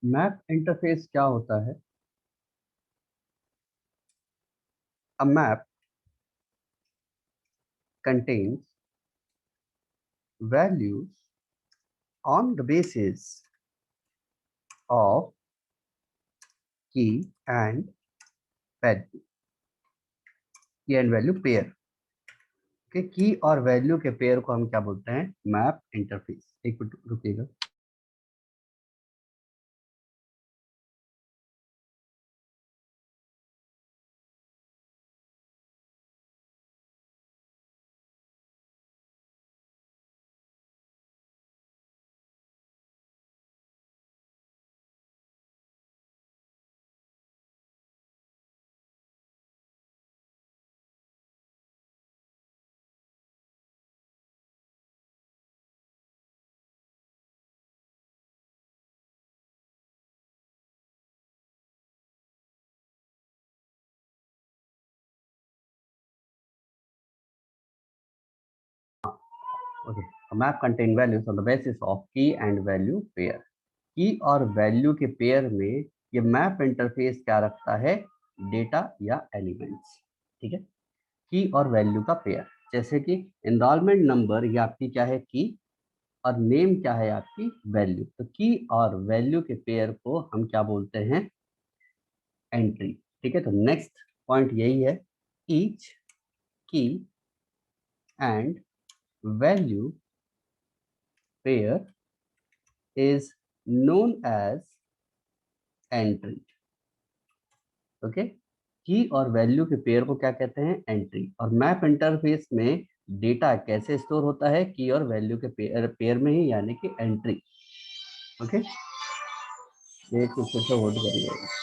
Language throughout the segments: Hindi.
मैप इंटरफेस क्या होता है? A map contains values on the basis of key and value, key and value pair। के की और वैल्यू के पेयर को हम क्या बोलते हैं? Map interface. एक मिनट रुकिएगा। Okay, map contain values on the basis of key and value pair. Key और वैल्यू के पेयर में ये मैप इंटरफेस क्या रखता है? डेटा या एलिमेंट्स। ठीक है, की और वैल्यू का पेयर। जैसे कि एनरोलमेंट नंबर, ये आपकी क्या है? की, और नेम क्या है? आपकी वैल्यू। तो की और वैल्यू के पेयर को हम क्या बोलते हैं? एंट्री। ठीक है, तो नेक्स्ट पॉइंट यही है, each key and value pair is known as entry. Okay, key और वैल्यू के पेयर को क्या कहते हैं? एंट्री। और मैप इंटरफेस में डेटा कैसे स्टोर होता है? की और वैल्यू के पेयर में ही, यानी कि एंट्री। ओके, एक फिर से होल्ड करिए।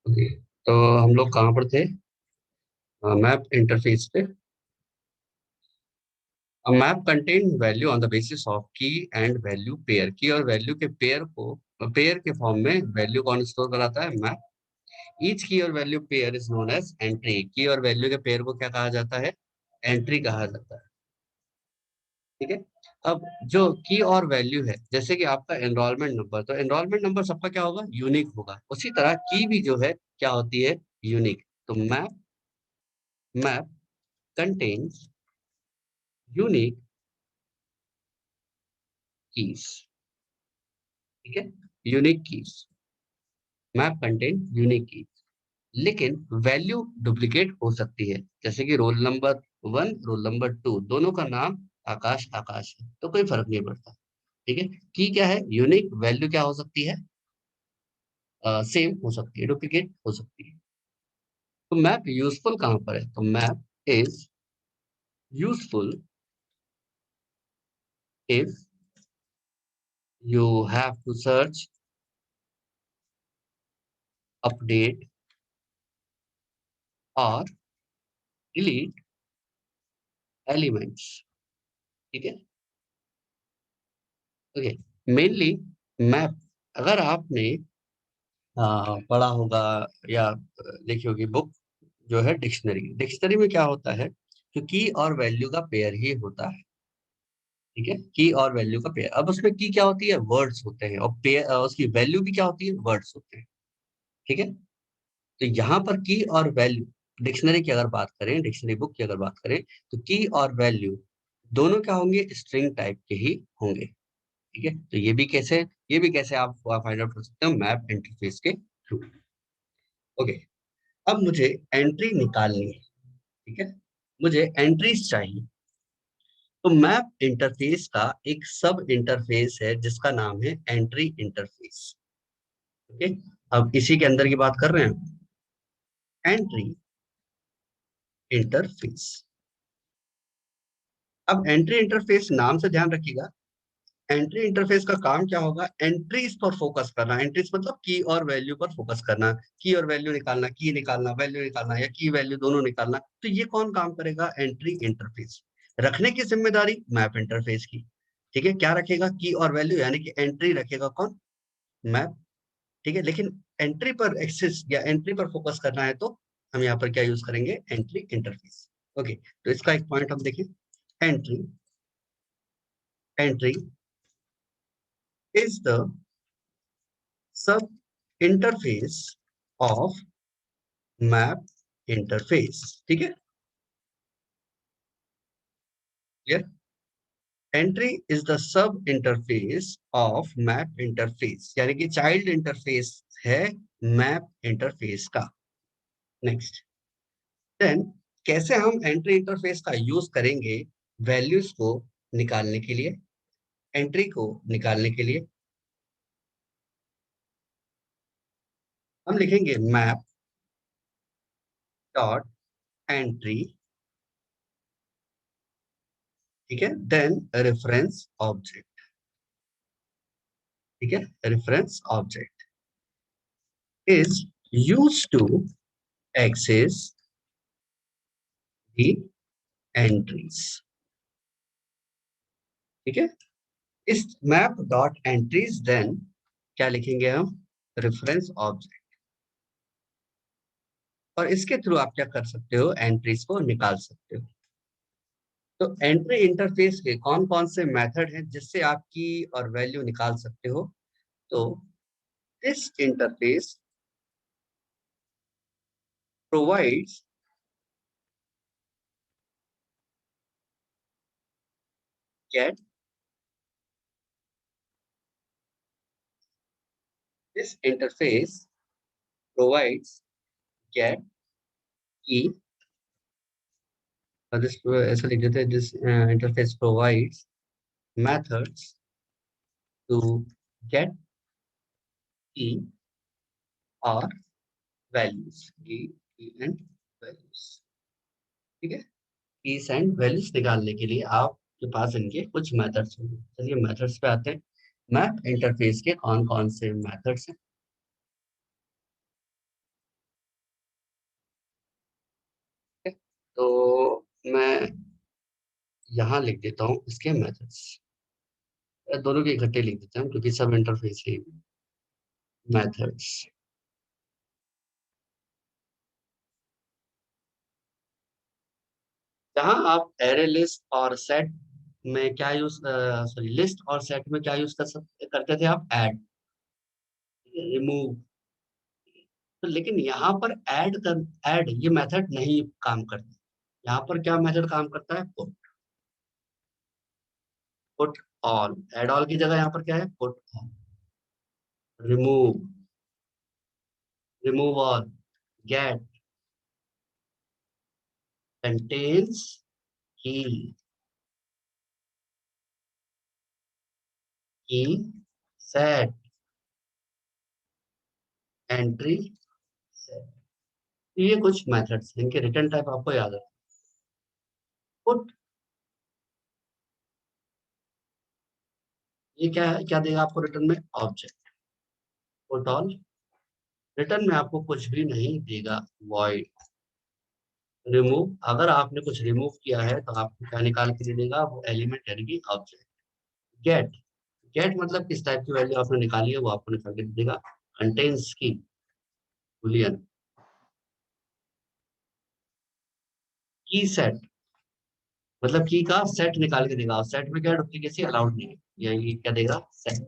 ओके, तो हम लोग कहाँ पर थे? मैप इंटरफेस पे। A map contain value on the basis of key and value pair. की और वैल्यू के पेयर को पेयर के फॉर्म में वैल्यू कौन स्टोर कराता है? मैप। ईच की और value pair is known as entry. Key और वैल्यू के पेयर को क्या कहा जाता है? एंट्री कहा जाता है। ठीक है। अब जो की और वैल्यू है, जैसे कि आपका एनरोलमेंट नंबर, तो एनरोलमेंट नंबर सबका क्या होगा? यूनिक होगा। उसी तरह की भी जो है क्या होती है? यूनिक। तो map map contains unique keys. ठीक है, unique keys. Map contain unique keys, लेकिन वैल्यू डुप्लीकेट हो सकती है। जैसे कि रोल नंबर 1, रोल नंबर 2 दोनों का नाम आकाश आकाश है, तो कोई फर्क नहीं पड़ता। ठीक है। की क्या है? यूनिक। वैल्यू क्या हो सकती है? सेम हो सकती है, डुप्लीकेट हो सकती है। तो मैप यूजफुल कहां पर है? तो map is useful if you have to search, update और डिलीट एलिमेंट्स। ठीक है। ओके। मेनली मैप, अगर आपने पढ़ा होगा या देखी होगी बुक, जो है डिक्शनरी। डिक्शनरी में क्या होता है? कि की और वैल्यू का पेयर ही होता है। ठीक है, की और वैल्यू का पेयर। अब उसमें की क्या होती है? वर्ड्स होते हैं। और पेयर उसकी वैल्यू भी क्या होती है? वर्ड्स होते हैं। ठीक है। तो यहाँ पर की और वैल्यू, डिक्शनरी की अगर बात करें, डिक्शनरी बुक की अगर बात करें, तो की और वैल्यू दोनों क्या होंगे? स्ट्रिंग टाइप के ही होंगे। ठीक है। तो ये भी कैसे आप फाइंड आउट कर सकते हो? मैप इंटरफेस के थ्रू। ओके। अब मुझे एंट्री निकालनी है। ठीक है, मुझे एंट्रीज चाहिए। तो मैप इंटरफेस का एक सब इंटरफेस है जिसका नाम है एंट्री इंटरफेस। ओके। अब इसी के अंदर की बात कर रहे हैं, एंट्री इंटरफेस। अब एंट्री इंटरफेस नाम से ध्यान रखिएगा, एंट्री इंटरफेस का काम क्या होगा? एंट्रीज पर फोकस करना। एंट्रीज मतलब की और वैल्यू पर फोकस करना। की और वैल्यू निकालना, की निकालना, वैल्यू निकालना, या की वैल्यू दोनों निकालना। तो ये कौन काम करेगा? Entry interface. रखने की जिम्मेदारी मैप इंटरफेस की। ठीक है, क्या रखेगा? की और वैल्यू, यानी कि एंट्री रखेगा कौन? मैप। ठीक है, लेकिन एंट्री पर एक्सेस या एंट्री पर फोकस करना है तो हम यहाँ पर क्या यूज करेंगे? Entry interface. ओके। तो इसका एक पॉइंट हम देखें, entry entry is the sub interface of map interface. ठीक है, clear? Entry is the sub interface of map interface, यानी कि चाइल्ड इंटरफेस है मैप इंटरफेस का। नेक्स्ट, देन कैसे हम एंट्री इंटरफेस का यूज करेंगे वैल्यूज को निकालने के लिए, एंट्री को निकालने के लिए? हम लिखेंगे मैप डॉट एंट्री। ठीक है, देन रेफरेंस ऑब्जेक्ट। ठीक है, reference object is used to access the entries। ठीक है, इस मैप डॉट एंट्रीज देन क्या लिखेंगे हम? Reference object. और इसके थ्रू आप क्या कर सकते हो? एंट्रीज को निकाल सकते हो। तो एंट्री इंटरफेस के कौन कौन से मेथड हैं जिससे आप की और वैल्यू निकाल सकते हो? तो this interface provides get, this interface provides get key. this ऐसा लिख देते हैं, this interface provides methods to get key और values, key and values। ठीक है, कीज एंड वैल्यूज निकालने के लिए आपके पास इनके कुछ मेथड्स होंगे। चलिए मेथड्स पे आते हैं। मैप इंटरफेस के कौन कौन से मेथड्स हैं? तो मैं यहाँ लिख देता हूँ इसके मेथड्स, दोनों के इकट्ठे लिख देते हैं क्योंकि सब इंटरफेस है। मेथड्स, जहाँ आप एरे लिस्ट और सेट में क्या यूज, सॉरी लिस्ट और सेट में क्या यूज करते थे आप, ऐड, रिमूव। तो लेकिन यहाँ पर ऐड ये मेथड नहीं काम करता। यहाँ पर क्या मेथड काम करता है, पुट ऑल। ऐड ऑल की जगह यहाँ पर क्या है, put all. Remove, remove all. Get, contains key, key set, entry set. ये कुछ मेथड्स, इनके रिटर्न टाइप आपको याद है। पुट, ये क्या है, क्या देगा आपको रिटर्न में, ऑब्जेक्ट। पुट ऑल, रिटर्न में आपको कुछ भी नहीं देगा, वॉइड। रिमूव, अगर आपने कुछ रिमूव किया है तो आपको क्या निकाल के दे देगा, वो एलिमेंट यानी कि ऑब्जेक्ट। गेट, गेट मतलब किस टाइप की वैल्यू आपने निकाली है वो आपको निकाल के दे देगा। कंटेन्स की, बूलियन। की सेट, मतलब की का सेट निकाल के देगा, और सेट में क्या डुप्लीकेसी अलाउड नहीं है, ये क्या देगा, सेट।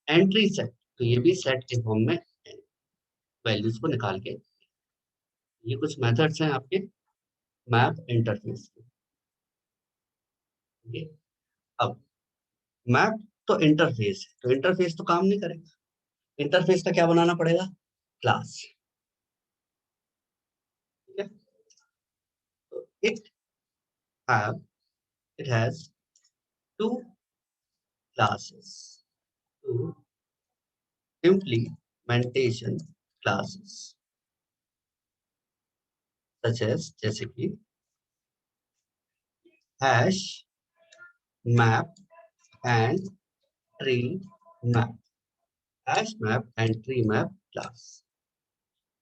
एंट्री सेट, तो ये भी सेट के फॉर्म में वैल्यूज को निकाल के। ये कुछ मेथड्स हैं आपके मैप इंटरफेस के। ठीक है? अब मैप तो इंटरफेस है, तो इंटरफेस तो काम नहीं करेगा। इंटरफेस का क्या बनाना पड़ेगा, क्लास। ठीक है, तो have it has two classes, two implementation classes, such as जैसे कि hash map and tree map, hash map and tree map class।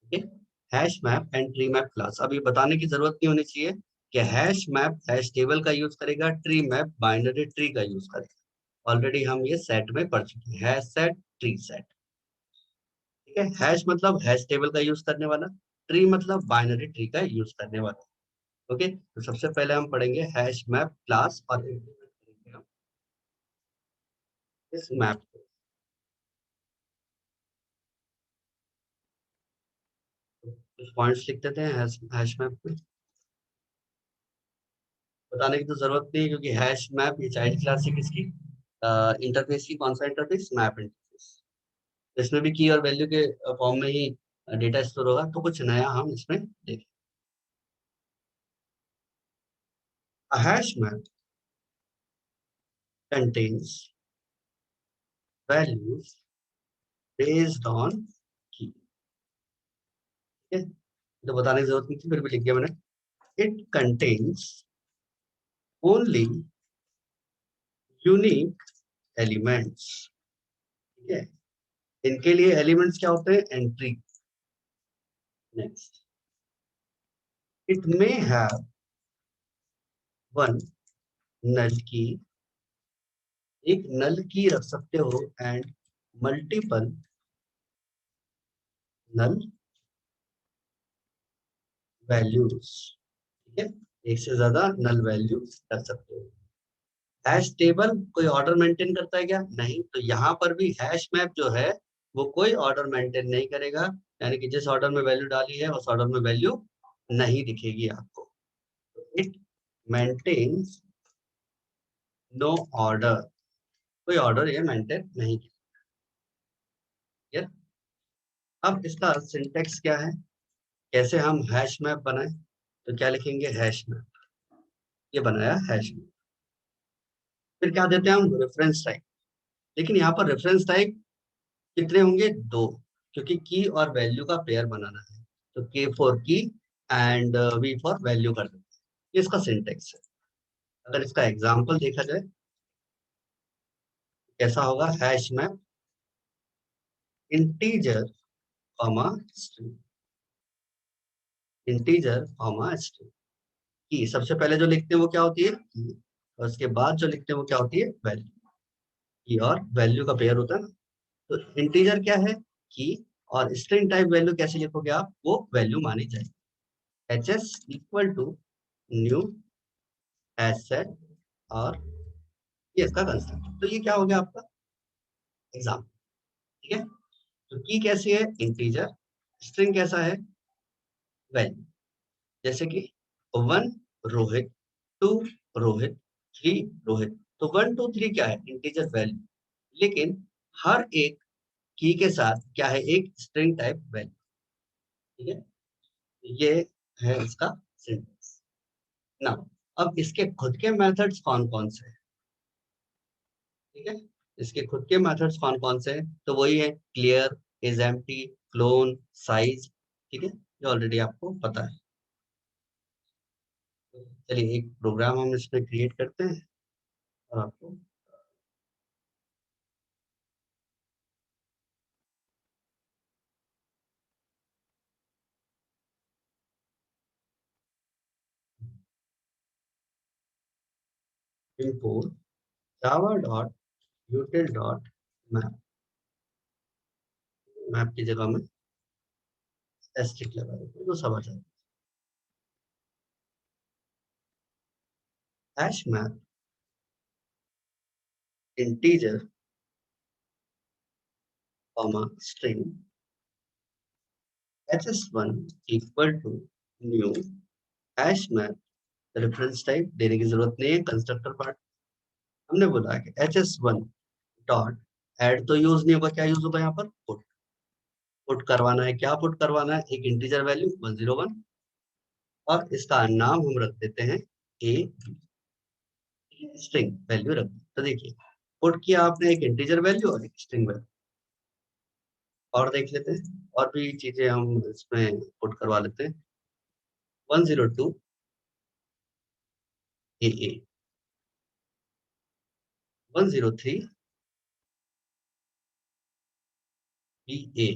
ठीक है, hash map and tree map class. अब ये बताने की जरूरत नहीं होनी चाहिए कि हैश मैप हैश टेबल का यूज करेगा, ट्री मैप बाइनरी ट्री का यूज करेगा। ऑलरेडी हम ये सेट में पढ़ चुके हैं, हैश सेट, ट्री सेट। ठीक है, हैश मतलब हैश टेबल का यूज करने वाला, ट्री मतलब बाइनरी ट्री का यूज करने वाला। ओके, तो सबसे पहले हम पढ़ेंगे हैश मैप क्लास और implement करेंगे हम इस मैप को। तो कुछ पॉइंट्स लिख देते हैं हैश मैप में। बताने की तो जरूरत नहीं है क्योंकि हैश मैप ये चाइल्ड क्लास है किसकी, इंटरफेस की। कौन सा इंटरफेस, मैप इंटरफेस। इसमें भी की और वैल्यू के फॉर्म में ही डेटा स्टोर होगा। तो कुछ नया हम इसमें देखें। A hash map contains values based on key। ठीक है, तो बताने की जरूरत नहीं थी, फिर भी लिख दिया मैंने। It contains only unique elements. ठीक है, इनके लिए एलिमेंट्स क्या होते हैं, entry. Next, it may have one null key, एक नल की रख सकते हो, एंड मल्टीपल नल वैल्यूज। ठीक है, एक से ज्यादा नल वैल्यू कर सकते हो। हैश टेबल कोई ऑर्डर मेंटेन करता है क्या, नहीं। तो यहाँ पर भी हैश मैप जो है वो कोई ऑर्डर मेंटेन नहीं करेगा, यानी कि जिस ऑर्डर में वैल्यू डाली है उस ऑर्डर में वैल्यू नहीं दिखेगी आपको। इट मेंटेन्स नो ऑर्डर, कोई ऑर्डर ये मेंटेन नहीं किया। अब इसका सिंटेक्स क्या है, कैसे हम हैश मैप बनाए, तो क्या लिखेंगे, हैश मैप, ये बनाया हैश मैप। फिर क्या देते हैं हम, रेफरेंस टाइप। लेकिन यहाँ पर रेफरेंस टाइप कितने होंगे, दो, क्योंकि की और वैल्यू का पेयर बनाना है। तो के फॉर की एंड वी फॉर वैल्यू कर देते हैं। ये इसका सिंटेक्स है। अगर इसका एग्जांपल देखा जाए कैसा होगा, hash map integer comma string, integer comma string. की सबसे पहले जो लिखते हैं वो क्या होती है की, और उसके बाद जो लिखते हैं वो क्या होती है वैल्यू। की और वैल्यू का पेयर होता है ना। तो इंटीजर क्या है की, और स्ट्रिंग टाइप वैल्यू कैसे लिखोगे आप, वो वैल्यू मानी जाएगी। H S equal to new asset, और ये इसका कंस्ट्रक्टर। तो ये क्या हो गया आपका एग्जाम। ठीक है, तो की कैसी है इंटीजर, स्ट्रिंग कैसा है वैल्यू। जैसे कि 1 रोहित, 2 रोहित, 3 रोहित। तो 1 2 3 क्या है इंटीजर वैल्यू, लेकिन हर एक की के साथ क्या है एक स्ट्रिंग टाइप वैल्यू। ठीक है, ये है इसका सिंटेक्स ना। अब इसके खुद के मेथड्स कौन कौन से हैं। ठीक है, इसके खुद के मेथड्स कौन कौन से हैं, तो वही है clear, is empty, clone, size. ठीक है, ये ऑलरेडी आपको पता है। चलिए एक प्रोग्राम हम इसमें क्रिएट करते हैं और आपको import java.util.map, मैप की जगह में एस्ट्रिक लगा देते हैं तो सब आ जाएगा। Hash map integer comma string hs1 equal to new hash map. Reference type देने की जरूरत नहीं है, कंस्ट्रक्टर पार्ट हमने बोला कि hs1 डॉट ऐड तो यूज नहीं होगा, क्या यूज होगा यहाँ पर पुट। पुट करवाना है, क्या पुट करवाना है एक इंटीजर वैल्यू 101, और इसका नाम हम रख देते हैं ए, स्ट्रिंग वैल्यू रख दी। तो देखिए पुट किया आपने एक इंटीजर वैल्यू और एक स्ट्रिंग वैल्यू। और देख लेते हैं और भी चीजें हम इसमें पुट करवा लेते हैं। 102 ए ए, 103 B A,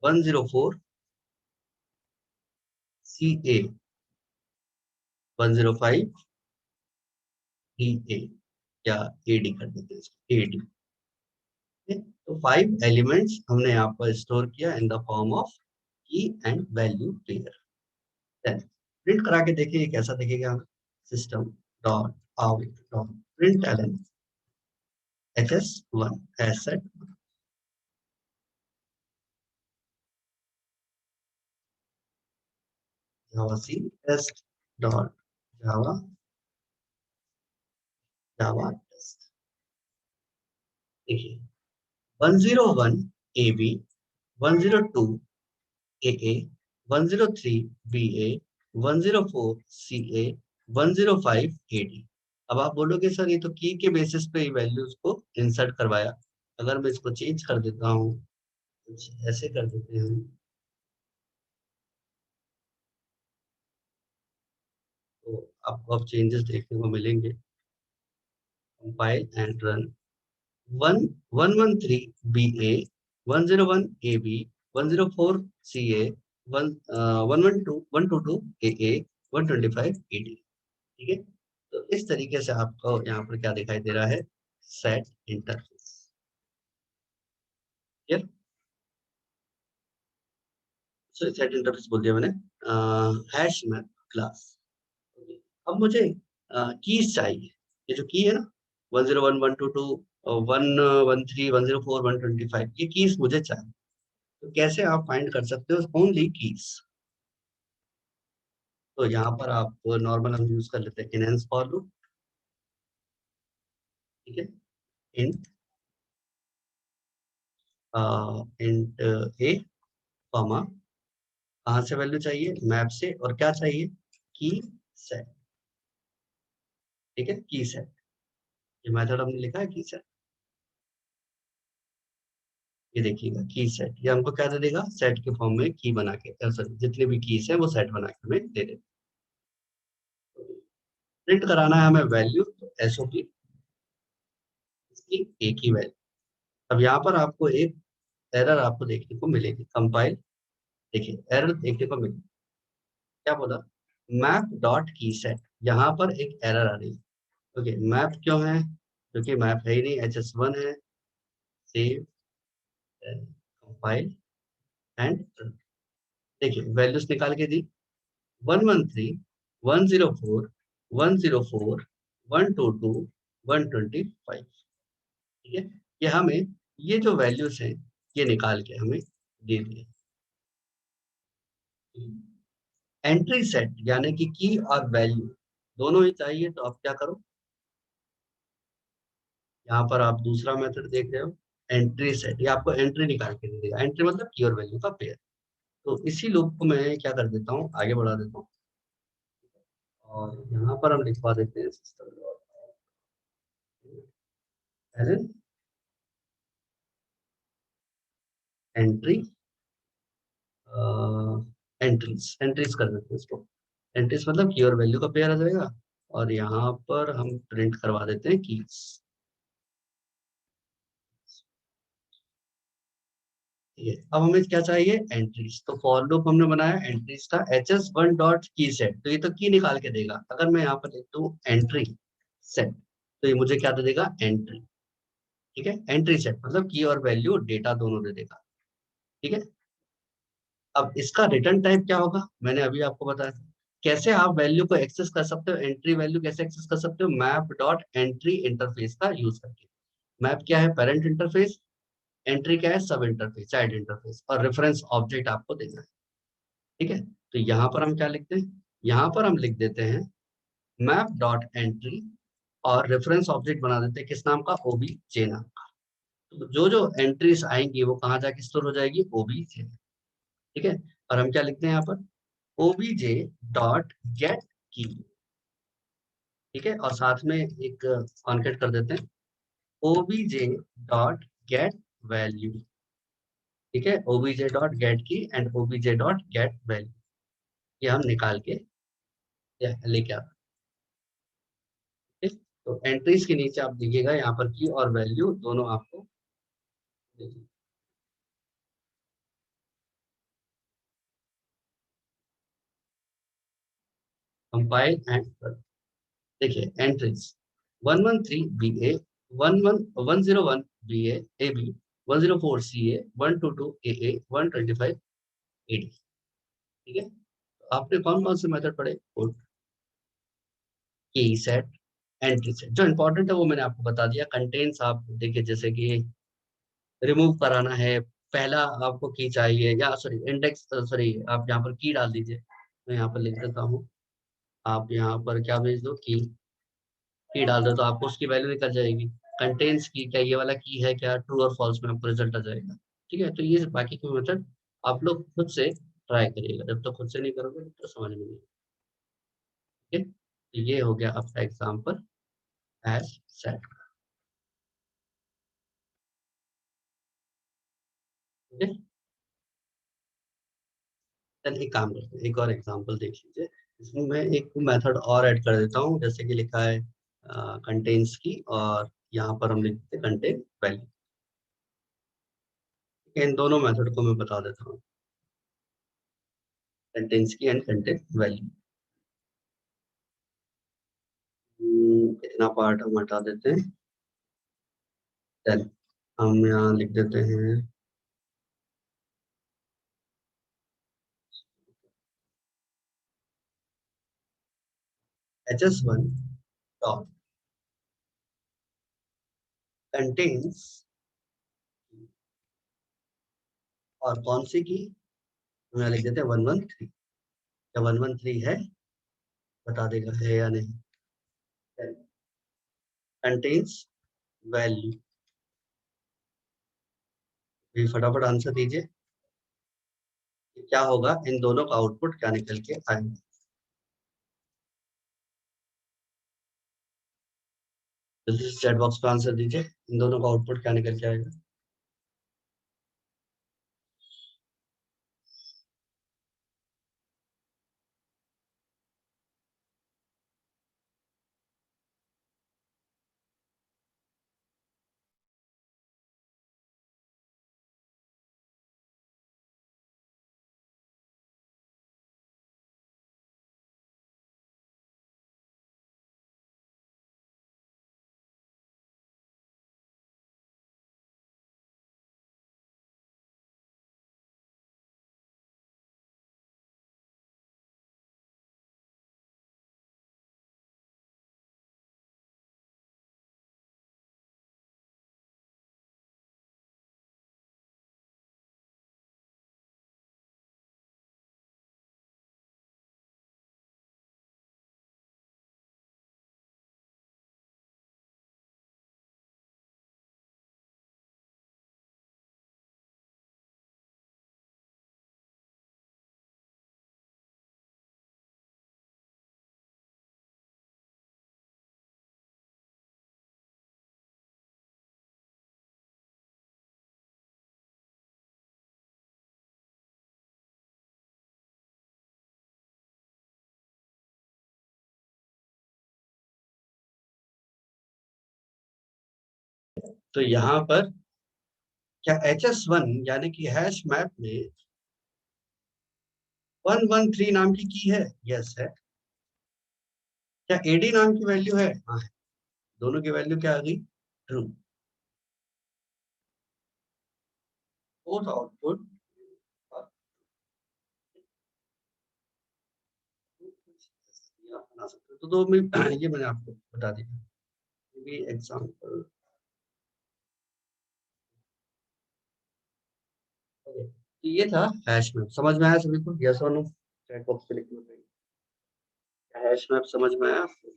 104 C A, 105 D A, या ए डी कर देते हैं इसको ए डी। तो 5 एलिमेंट्स हमने यहाँ पर स्टोर किया in the form of key and value pair. Then print करा के देखिए ये कैसा दिखेगा। System dot out dot print L N hs1 asset java c test dot java java test। देखिए 101 ab, 102 aa, 103 ba, 104 ca, 105 ad। अब आप बोलोगे सर ये तो की के बेसिस पे वैल्यूज को इंसर्ट करवाया, अगर मैं इसको चेंज कर देता हूँ, कुछ ऐसे कर देते हैं, तो आपको अब चेंजेस देखने को मिलेंगे। Compile and run. 113 BA, 101 AB, 104 CA, 112 AA, 125 AD। ठीक है, तो इस तरीके से आपको यहाँ पर क्या दिखाई दे रहा है set interface. Clear, set interface बोल दिया मैंने। Hash map class. अब मुझे कीज चाहिए, ये जो की है ना 101 122 113 104 125, ये कीज मुझे चाहिए। तो कैसे आप फाइंड कर सकते हो ओनली कीज। तो यहाँ पर आप नॉर्मल हम यूज कर लेते हैं इनहेंस फॉर लूप। ठीक है, इंट इंट ए कॉमा, कहाँ से वैल्यू चाहिए मैप से, और क्या चाहिए की सेट। ठीक है, की सेट, ये मेथड हमने लिखा है की सेट। ये देखिएगा की सेट, ये हमको क्या दे देगा सेट के फॉर्म में की बना के, सॉरी जितने भी कीज है वो सेट बना के हमें दे देगा। प्रिंट कराना है हमें वैल्यू, तो एसओपी इसकी एक ही वैल्यू। अब यहाँ पर आपको एक एरर आपको देखने को मिलेगी, कंपाइल। देखिए एरर देखने को मिलेगी, क्या बोला, मैप डॉट की सेट, यहाँ पर एक एरर आ रही है। ओके, मैप क्यों है, क्योंकि मैप है ही नहीं, HS1 है। सेव, कंपाइल एंड देखिए वैल्यूज निकाल के दी, 113, 104, 104, 122, 125। ठीक है, ये हमें, ये जो वैल्यूज हैं ये निकाल के हमें दे दिए। एंट्री सेट यानी कि की और वैल्यू दोनों ही चाहिए, तो आप क्या करो, यहाँ पर आप दूसरा मेथड देख रहे हो, एंट्री सेट, ये आपको एंट्री निकाल के दे देगा। एंट्री मतलब की और वैल्यू का पेयर। तो इसी लूप को मैं क्या कर देता हूँ, आगे बढ़ा देता हूँ, और यहाँ पर हम लिखवा देते हैं सिस्टम एंट्री, एंट्रीज, एंट्रीज कर देते हैं इसको। एंट्रीज मतलब की और वैल्यू का पेयर आ जाएगा, और यहाँ पर हम प्रिंट करवा देते हैं कीज। ये अब हमें क्या चाहिए, एंट्रीज। तो फॉर लूप हमने बनाया एंट्रीज का, HS1 डॉट की सेट, तो ये तो की निकाल के देगा। अगर मैं यहाँ पर लिख दूं एंट्री सेट, तो ये मुझे क्या दे देगा, एंट्री। ठीक है, एंट्री सेट मतलब की और वैल्यू डेटा दोनों दे देगा। ठीक है, अब इसका रिटर्न टाइप क्या होगा, मैंने अभी आपको बताया था। कैसे आप वैल्यू को एक्सेस कर सकते हो, एंट्री वैल्यू कैसे एक्सेस कर सकते हो, मैप डॉट एंट्री इंटरफेस का यूज करके। मैप क्या है, पेरेंट इंटरफेस, एंट्री क्या है, सब इंटरफेस, चाइल्ड इंटरफेस, और रेफरेंस ऑब्जेक्ट आपको देना है। ठीक है, तो यहाँ पर हम क्या लिखते हैं, यहाँ पर हम लिख देते हैं मैप डॉट एंट्री, और रेफरेंस ऑब्जेक्ट बना देते हैं किस नाम का, OBJ नाम का। तो जो जो एंट्रीज आएंगी वो कहाँ जाके स्टोर हो जाएगी, OBJ। ठीक है, और हम क्या लिखते हैं यहाँ पर, OBJ डॉट गेट की। ठीक है, और साथ में एक कॉन्केट कर देते हैं, OBJ डॉट गेट वैल्यू। ठीक है, OBJ डॉट गेट की and OBJ dot get value, ये हम निकाल के लेके आते हैं। तो एंट्रीज के नीचे आप देखिएगा यहाँ पर की और वैल्यू दोनों आपको, कंपाइल एंड, देखिए entries 113 BA, 101 BA AB, 104 CA, 122 AA, 125 AD। ठीक है, तो आपने कौन कौन से मेथड पढ़े, की सेट, एंट्री सेट। जो इंपॉर्टेंट है वो मैंने आपको बता दिया। कंटेंट्स आप देखिए, जैसे कि रिमूव कराना है, पहला आपको की चाहिए, या सॉरी इंडेक्स, सॉरी आप यहाँ पर की डाल दीजिए। मैं यहाँ पर लिख देता हूँ, आप यहाँ पर क्या भेज दो, की डाल दो, तो आपको उसकी वैल्यू निकल जाएगी। कंटेंट्स की क्या, ये वाला की है क्या, ट्रू और फॉल्स में आपको रिजल्ट आ जाएगा। ठीक है, तो ये बाकी के मेथड आप लोग खुद से ट्राई करिएगा, जब तक तो खुद से नहीं करोगे तो समझ में नहीं। ठीक है, तो ये हो गया आपका एग्जाम्पल एज सेट। ठीक है, चलिए एक काम करते हैं, एक और एग्जांपल देख लीजिए। इसमें मैं एक मेथड और ऐड कर देता हूँ, जैसे कि लिखा है कंटेंट्स की, और यहाँ पर हम लिखते हैं कंटेंट वैल्यू। इन दोनों मेथड को मैं बता देता हूँ, कंटेंट्स की एंड कंटेंट वैल्यू। इतना पार्ट हम हटा देते हैं, देन हम यहाँ लिख देते हैं HS1 डॉट कंटेंट्स, और कौन सी की, हम यहाँ लिख देते हैं 113। क्या 113 है, बता देगा है या नहीं, कंटेंट्स वैल्यू, भी फटाफट आंसर दीजिए कि क्या होगा, इन दोनों का आउटपुट क्या निकल के आएगा। जल्दी से चैट बॉक्स पे आंसर दीजिए, इन दोनों का आउटपुट क्या निकल के आएगा। तो यहाँ पर क्या HS1 यानी कि हैश मैप में 113 नाम की है? यस है। क्या AD नाम की वैल्यू है? हाँ है। दोनों की वैल्यू क्या आ गई? ट्रू। बोथ आउटपुट आप बना सकते हो। तो दो में ये मैंने आपको बता दिया भी एग्जाम्पल। तो ये था हैश मैप। समझ में आया सभी को? यस और नो? चैट बॉक्स पे लिखना पड़ेगा। हैश मैप समझ में आया आपको?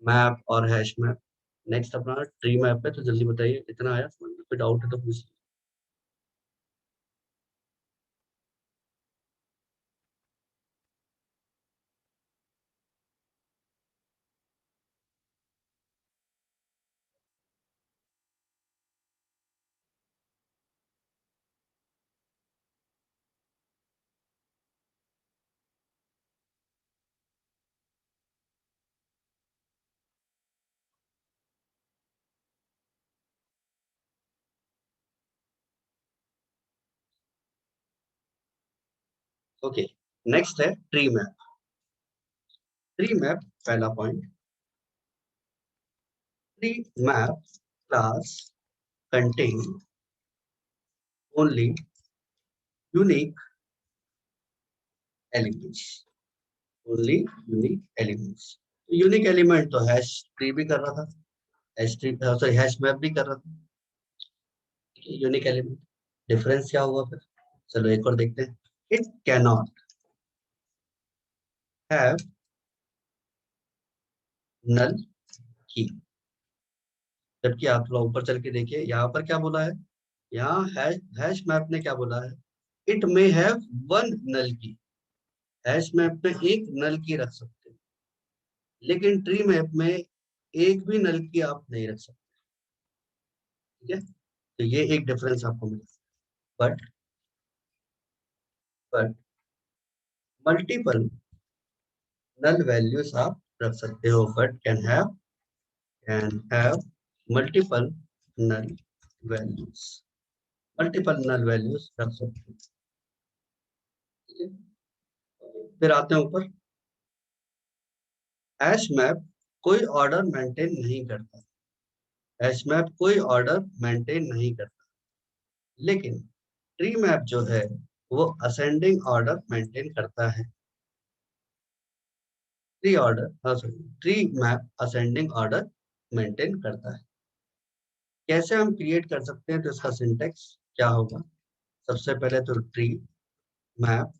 मैप और हैश मैप। नेक्स्ट अपना ट्री मैप है, तो जल्दी बताइए कितना आया समझ में? कोई डाउट है तो पूछ। ओके, नेक्स्ट है ट्री मैप। ट्री मैप पहला point, tree map class contain only unique elements, only unique elements। Unique element तो हैश ट्री भी कर रहा था, hash tree sorry hash map भी कर रहा था। यूनिक एलिमेंट, डिफरेंस क्या हुआ फिर? चलो एक और देखते हैं। इट कैन नॉट हैव नल की। जबकि आप लोग ऊपर चल के देखिए, यहाँ पर क्या बोला है? यहाँ हैश मैप ने क्या बोला है? It may have one null की। हैश मैप में एक नल की रख सकते हैं, लेकिन ट्री मैप में एक भी नल की आप नहीं रख सकते। ठीक है, तो ये एक डिफरेंस आपको मिला। But but multiple null values आप रख सकते हो। But can have multiple null values. Multiple null values रख सकते हो। ठीक है, फिर आते हैं ऊपर। हैश मैप कोई ऑर्डर मेंटेन नहीं करता। हैश मैप कोई ऑर्डर मेंटेन नहीं करता, लेकिन ट्री मैप जो है वो असेंडिंग ऑर्डर मेंटेन करता है। Tree map ascending order maintain करता है। कैसे हम क्रिएट कर सकते हैं? तो इसका सिंटेक्स क्या होगा? सबसे पहले तो ट्री मैप,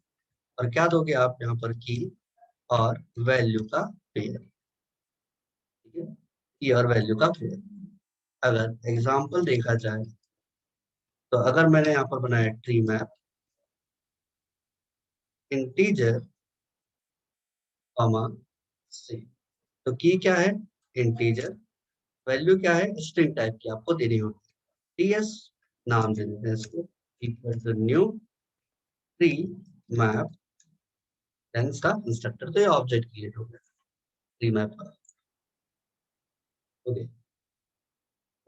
और क्या दोगे आप यहाँ पर? की और वैल्यू का पेयर। ठीक है, की और वैल्यू का पेयर। अगर एग्जांपल देखा जाए, तो अगर मैंने यहाँ पर बनाया ट्री मैप इंटीजर कॉमा सी, तो की क्या है? इंटीजर। वैल्यू क्या है? स्ट्रिंग टाइप की आपको देनी होगी। टीएस नाम दे देते हैं इसको, equal to new tree map then इसका इंस्ट्रक्टर। तो ये ऑब्जेक्ट क्रिएट हो गया ट्री मैप का। ओके,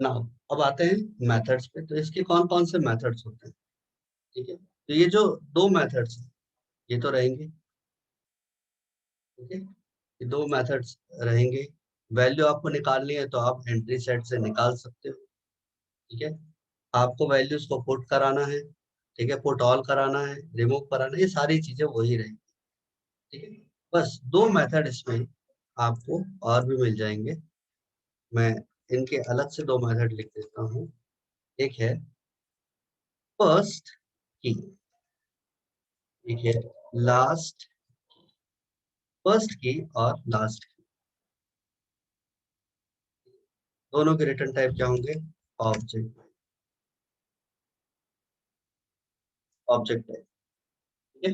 नाउ अब आते हैं मेथड्स पे। तो इसके कौन कौन से मेथड्स होते हैं? ठीक है, तो ये जो दो मेथड्स हैं ये तो रहेंगे। ठीक है, ये दो मेथड्स रहेंगे। वैल्यू आपको निकालनी है तो आप एंट्री सेट से निकाल सकते हो। ठीक है, आपको वैल्यूज को पुट कराना है, ठीक है, पुट ऑल कराना है, रिमूव कराना है, ये सारी चीजें वही रहेंगी। ठीक है, बस दो मेथड इसमें आपको और भी मिल जाएंगे। मैं इनके अलग से दो मेथड लिख देता हूँ। एक है फर्स्ट की, एक है लास्ट। फर्स्ट की और लास्ट की दोनों के रिटर्न टाइप क्या होंगे? Object, object type. ठीक है,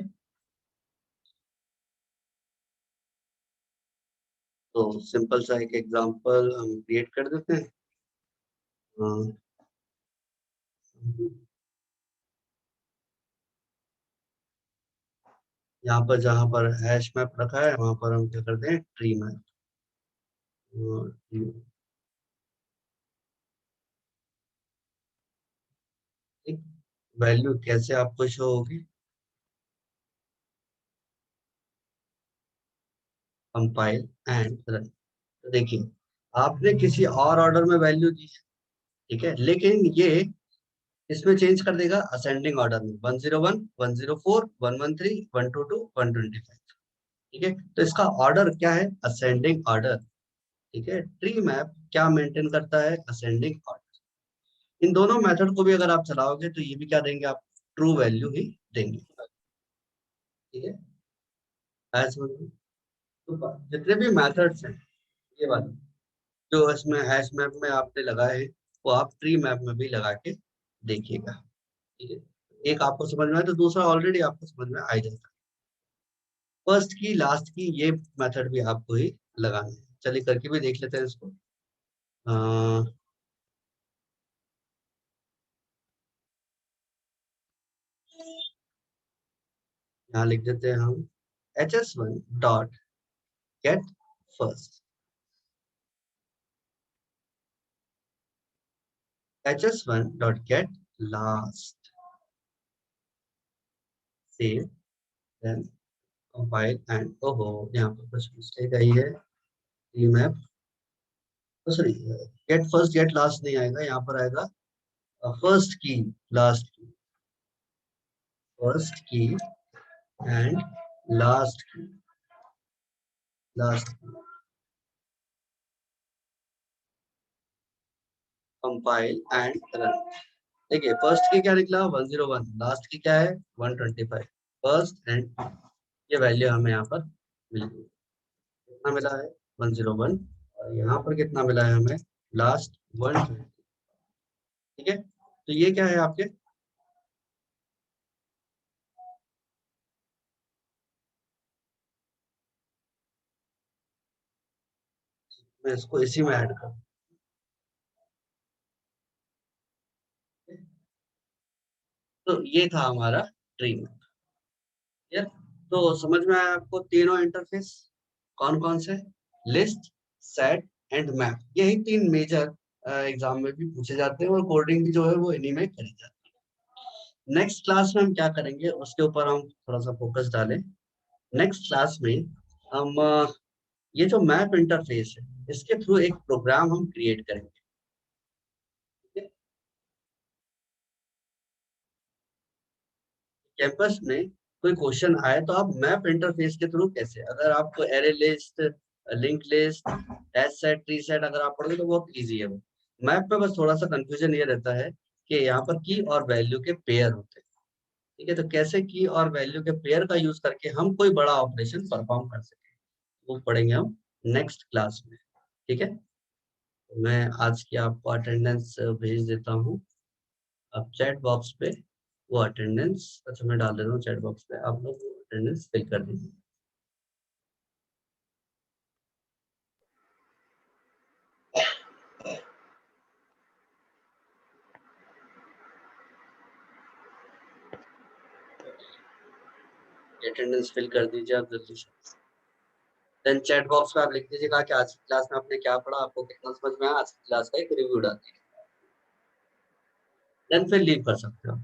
तो सिंपल सा एक एग्जांपल हम क्रिएट कर देते हैं। यहाँ पर जहाँ पर हैश मैप रखा है वहां पर हम क्या करते हैं? Tree map. वैल्यू कैसे आपको शो होगी, कंपाइल एंड रन। तो देखिए आपने किसी और ऑर्डर में वैल्यू दी है, ठीक है, लेकिन ये इसमें चेंज कर देगा असेंडिंग ऑर्डर में, 101, 104, 113, 122, 125, ठीक है। तो इसका ऑर्डर क्या है, असेंडिंग ऑर्डर, ठीक है। ट्री मैप क्या मेंटेन करता है, असेंडिंग ऑर्डर। इन दोनों मेथड को भी अगर आप चलाओगे तो ये भी क्या देंगे, आप ट्रू वैल्यू ही देंगे, ठीक है। ऐसे तो जितने भी मेथड्स हैं ये वाले जो इसमें हैश मैप में आपने लगाए हैं वो आप ट्री मैप में भी लगा के देखिएगा, ठीक है। एक आपको समझ में आए तो दूसरा ऑलरेडी आपको समझ में आ ही जाता है। फर्स्ट की लास्ट की ये मेथड भी आपको ही लगाना है। चलिए करके भी देख लेते हैं इसको। यहाँ लिख देते हैं हम hs1 dot get first, hs1 dot get last, save, then compile and ओहो यहाँ पर कुछ मिस्टेक आई है, मैप तो sorry, get first get last नहीं आएगा, यहाँ पर आएगा फर्स्ट की लास्ट की, फर्स्ट की एंड लास्ट की, लास्ट की, कंपाइल एंड रन। देखिए फर्स्ट की क्या निकला 101, लास्ट की क्या है 125, फर्स्ट एंड ये वैल्यू हमें यहाँ पर मिल गई। कितना मिला है 101 और यहाँ पर कितना मिला है हमें लास्ट 120, ठीक है। तो ये क्या है आपके, मैं इसको इसी में ऐड कर, तो ये था हमारा ट्री में, ठीक है। तो समझ में आया आपको तीनों इंटरफेस कौन कौन से, लिस्ट, सेट एंड मैप, यही तीन मेजर एग्जाम में भी पूछे जाते हैं और कोडिंग भी जो है वो इन्हीं में करी जाती है। नेक्स्ट क्लास में हम क्या करेंगे उसके ऊपर हम थोड़ा सा फोकस डालें। नेक्स्ट क्लास में हम ये जो मैप इंटरफेस है इसके थ्रू एक प्रोग्राम हम क्रिएट करेंगे, ठीक है? कैंपस में कोई क्वेश्चन आए तो आप मैप इंटरफेस के थ्रू कैसे, अगर आपको array list, link list, hash set, tree set अगर आप पढ़ोगे तो बहुत इजी है वो। मैप में बस थोड़ा सा कंफ्यूजन ये रहता है कि यहाँ पर की और वैल्यू के पेयर होते हैं, ठीक है। तो कैसे की और वैल्यू के पेयर का यूज करके हम कोई बड़ा ऑपरेशन परफॉर्म कर सके वो पढ़ेंगे हम नेक्स्ट क्लास में, ठीक है। मैं आज की आपको अटेंडेंस भेज देता हूँ, आप चैट बॉक्स पे वो अटेंडेंस, अच्छा मैं डाल देता हूँ चैट बॉक्स पे, आप लोग अटेंडेंस फिल कर दीजिए। अटेंडेंस फिल कर दीजिए आप जल्दी से। देन चैट बॉक्स पे आप लिख दीजिएगा कि आज की क्लास में आपने क्या पढ़ा, आपको कितना समझ में आया, आज की क्लास का एक रिव्यू डाल दीजिए, देन फिर लीव कर सकते हो।